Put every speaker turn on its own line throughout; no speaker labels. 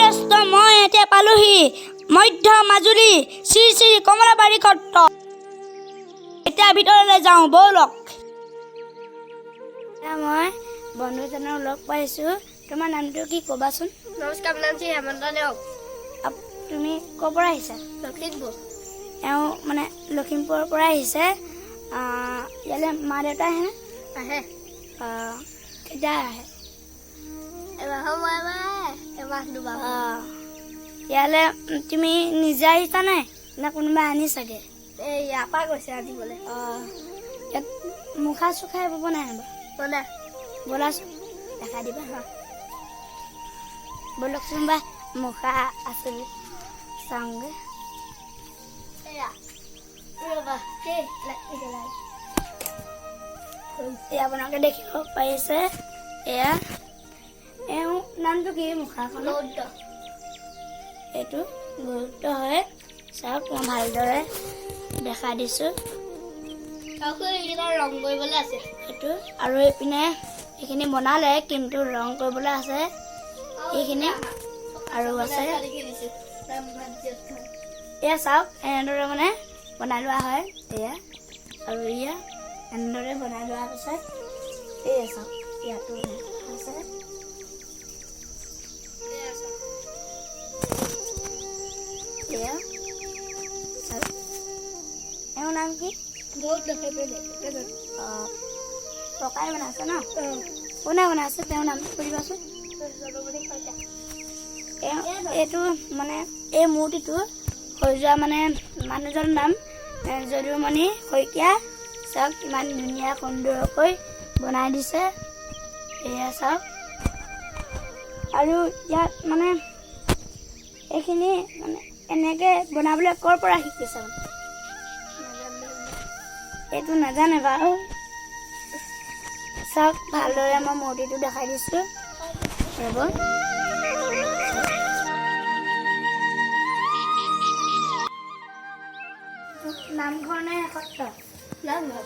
দোস্ত মই এতিয়া পালোহি মধ্য মাজুলী শ্ৰী শ্ৰী কমলাবাৰী সত্ৰ। এতিয়া ভিতৰলৈ যাওঁ ব'লক। মই বন্ধুজনক লগ পাইছোঁ। তোমাৰ নামটো কি ক'বাচোন?
নমস্কাৰ, মোৰ নাম শ্ৰী হেমন্ত নেওগ।
তুমি ক'ৰ পৰা আহিছা?
লখিমপুৰ।
এওঁ মানে লখিমপুৰৰ পৰা আহিছে। ইয়ালৈ মা দেউতা আহেনে?
আহে।
কেতিয়া আহে?
এমাহ দুমাহ।
ইয়ালৈ তুমি নিজে আহিছা নাই নে কোনোবা আনি চাগে?
এই ইয়াৰ পৰা গৈছে আনিবলৈ।
ইয়াত মুখা চুখা এইবোৰ বনাই বাৰু?
বনাই।
ব'লাচোন দেখা দিবা। ব'লকচোন বা মুখা আছে চাওঁগৈ। আপোনালোকে দেখিব পাৰিছে এয়া এওঁ নামটো কি মুখাখন? এইটো গুৰুত্ব হয়। চাওক মই ভালদৰে দেখা দিছোঁ।
ৰং কৰিবলৈ আছে
সেইটো আৰু এইপিনে এইখিনি বনালে কিন্তু ৰং কৰিবলৈ আছে এইখিনি আৰু আছে। এয়া চাওক এনেদৰে মানে বনাই লোৱা হয়। এয়া আৰু এয়া এনেদৰে বনাই লোৱাৰ পিছত এয়া চাওক ইয়াতো আছে। এয়া চাওক এওঁৰ নাম কি? টকাই বনাইছে ন? কোনে বনাইছে তেওঁৰ নামটো কৰিবাচোন। এইটো মানে এই মূৰ্তিটো হৈ যোৱা মানে মানুহজনৰ নাম যদুমণি শইকীয়া। চাওক ইমান ধুনীয়া সুন্দৰকৈ বনাই দিছে। এয়া চাওক আৰু ইয়াত মানে এইখিনি মানে এনেকৈ বনাবলৈ ক'ৰ পৰা শিকিছে মানে? এইটো নাজানে বাৰু। চাওক ভালদৰে মই মূৰ্তিটো দেখাই দিছোঁ। ৰ'ব নামঘৰ নে সত্ৰ?
নামঘৰ।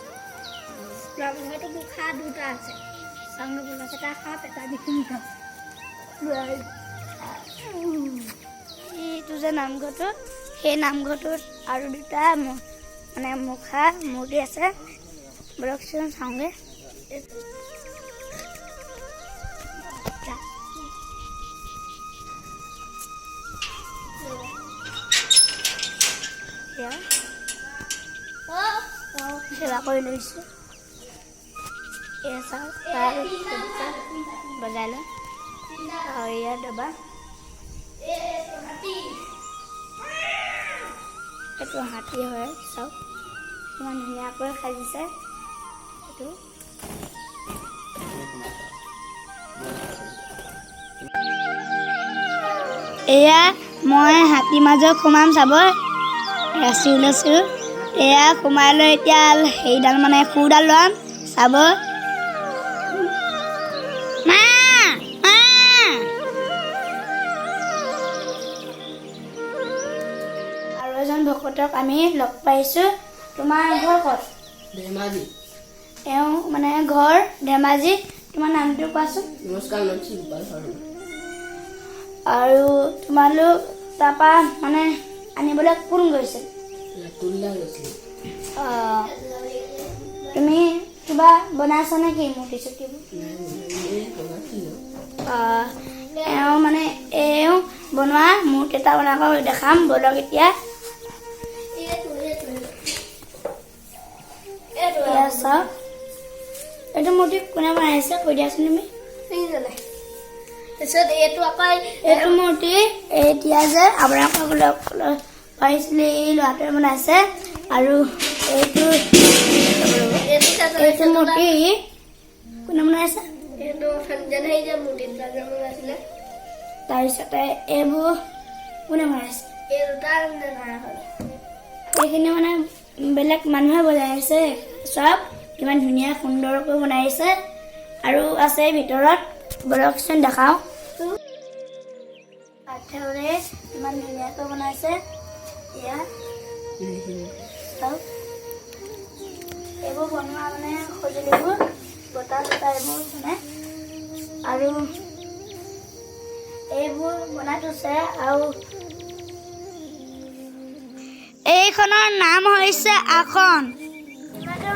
নামঘৰটো মুখা দুটা আছে।
চাউণ্ড বনাইছে এটা সাপ এটা দেখি মুখা। এইটো যে নামঘৰটো সেই নামঘৰটোত আৰু দুটা মানে মুখা মূৰ্তি আছে। বলকচোন চাওঁগৈ। সেৱা কৰি লৈছোঁ। এয়া চাওক তাৰ বজাই লয় আৰু এয়া দবা। এইটো হাতী হয়। চাওক ইমান ধুনীয়াকৈ সাজিছে। এইটো এয়া মই হাতী মাজত সোমাম চাব। ৰাচি লৈছোঁ। এয়া সোমাই লৈ এতিয়া সেইডাল মানে সুৰডাল ল'ম চাব। আৰু এজন ভকতক আমি লগ পাইছোঁ। তোমাৰ ঘৰ ক'ত?
ধেমাজি।
এওঁ মানে ঘৰ ধেমাজি। তোমাৰ নামটো কোৱাচোন।
নমস্কাৰ, নাম শ্ৰী গোপাল শৰ্মা।
আৰু তোমালোক তাৰপৰা মানে আনিবলৈ কোন গৈছিল? তুমি কিবা বনাইছা নেকি মূৰ্তি চুৰ্তিবোৰ? এওঁ মানে এওঁ বনোৱা মূৰ্তি এটা বনাব দেখাম ব'লক এতিয়া। চাওক এইটো মূৰ্তি কোনে বনাইছে কৈ দিয়াচোন তুমি। এইটো মূৰ্তি এতিয়া যে আপোনালোকক লগ পাইছিলে এই ল'ৰাটোৱে বনাইছে। আৰু এইটো মূৰ্তি কোনে বনাইছে? তাৰপিছতে এইবোৰ কোনে বনাইছে? এইখিনি মানে বেলেগ মানুহে বনাইছে। চব কিমান ধুনীয়া সুন্দৰকৈ বনাইছে আৰু আছে ভিতৰত। বলকচোন দেখাওঁ। পাথৰে ইমান ধুনীয়াকৈ বনাইছে। এয়া চাওক এইবোৰ বনোৱা মানে সঁজুলিবোৰ বতাহ চতাহ এইবোৰ মানে আৰু এইবোৰ বনাই থৈছে আৰু এইখনৰ নাম হৈছে আসন।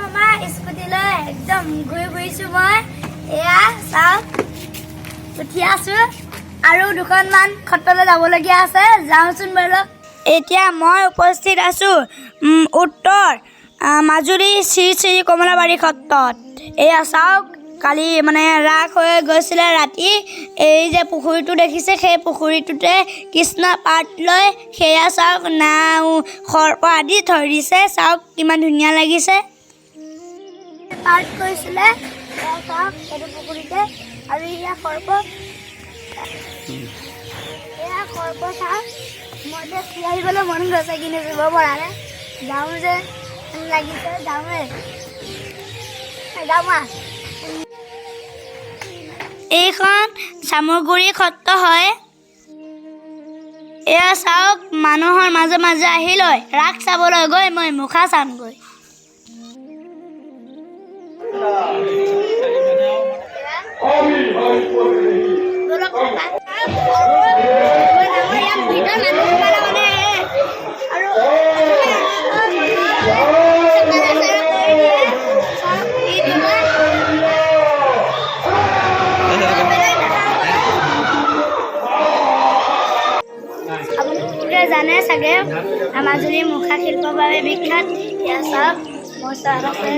আমাৰ স্কুটিলৈ একদম ঘূৰি ফুৰিছোঁ মই। এয়া চাওক উঠি আছোঁ আৰু দুখনমান সত্ৰলৈ যাবলগীয়া আছে, যাওঁচোন বলক। এতিয়া মই উপস্থিত আছোঁ উত্তৰ মাজুলী শ্ৰী শ্ৰী কমলাবাৰী সত্ৰত। এয়া চাওক কালি মানে ৰাস হৈ গৈছিলে ৰাতি। এই যে পুখুৰীটো দেখিছে সেই পুখুৰীটোতে কৃষ্ণ পাত লৈ সেয়া চাওক নাও সৰ্প আদি থৈ দিছে। চাওক কিমান ধুনীয়া লাগিছে। পাত কৰিছিলে চাওক সেইটো পুখুৰীতে আৰু এয়া সৰ্প চাওক। মই এতিয়া ফুৰি আহিবলৈ মন গৈছে কিন্তু যাব পৰা নাই। যাওঁ যে লাগিছে যাওঁৱে যাওঁ। এইখন চামগুৰি সত্ৰ হয়। এয়া চাওক মানুহৰ মাজে মাজে আহি লৈ ৰাস চাবলৈ গৈ মই মুখা চামগৈ। জানে চাগে মাজুলী মুখা শিল্পৰ বাবে বিখ্যাত। এয়া চাওক মচাৰ আছে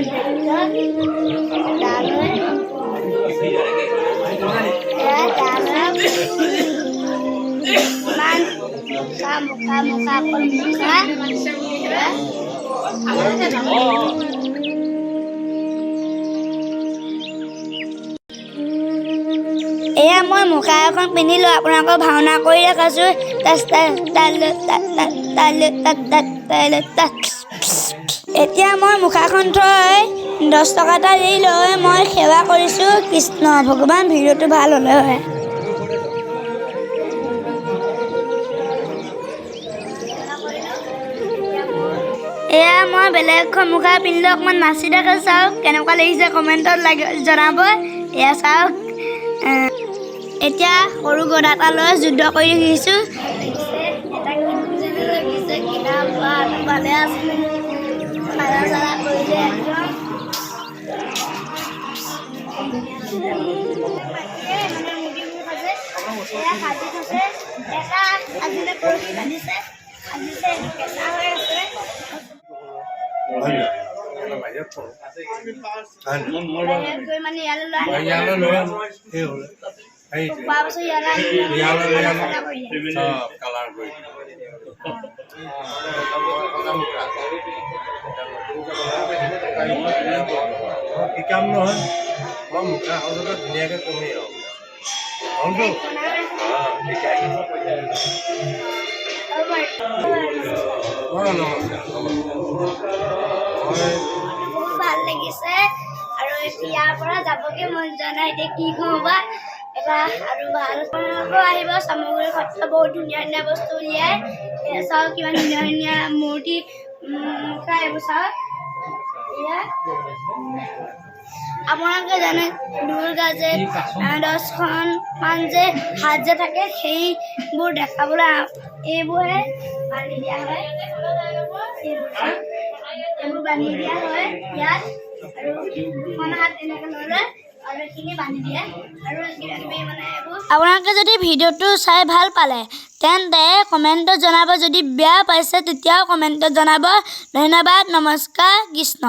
এয়া মই মুখা এখন পিন্ধিলোঁ আপোনালোকক ভাওনা কৰি দেখাইছোঁ। এতিয়া মই মুখাখন থৈ 10 টকা এটা দি লৈ মই সেৱা কৰিছোঁ কৃষ্ণ ভগৱান। ভিডিঅ'টো ভাল হ'লে হয়। এয়া মই বেলেগ এখন মুখা পিন্ধিলোঁ অকণমান নাচি দেখা। চাওক কেনেকুৱা লাগিছে কমেণ্টত জনাব। এয়া চাওক এতিয়া সৰু গদা এটা লৈ যুদ্ধ কৰি দেখিছোঁ। ভালে আছে
কাম নহয় মই মুখা সজতে ধুনীয়াকৈ কমেই
ভাল লাগিছে আৰু ইয়াৰ পৰা যাবগে মন যোৱা নাই। এতিয়া কি কওঁ বা এটা আৰু ভাল আহিব। চামগুৰি সত্ৰ বহুত ধুনীয়া ধুনীয়া বস্তু উলিয়াই। চাওক কিমান ধুনীয়া ধুনীয়া মূৰ্তি মুখা এইবোৰ চাওক। এয়া আপোনালোকে জানে দুৰ্গা যে 10খনমান যে হাত যে থাকে সেইবোৰ দেখাবলৈ এইবোৰহে বান্ধি দিয়া হয়। এইবোৰ বান্ধি দিয়া হয় ইয়াত আৰু দুখন হাত এনেকৈ লৈ লয় আৰু এইখিনি বান্ধি দিয়ে আৰু মানে এইবোৰ। আপোনালোকে যদি ভিডিঅ'টো চাই ভাল পালে তেন্তে কমেণ্টত জনাব। যদি বেয়া পাইছে তেতিয়াও কমেণ্টত জনাব। ধন্যবাদ। নমস্কাৰ। কৃষ্ণ।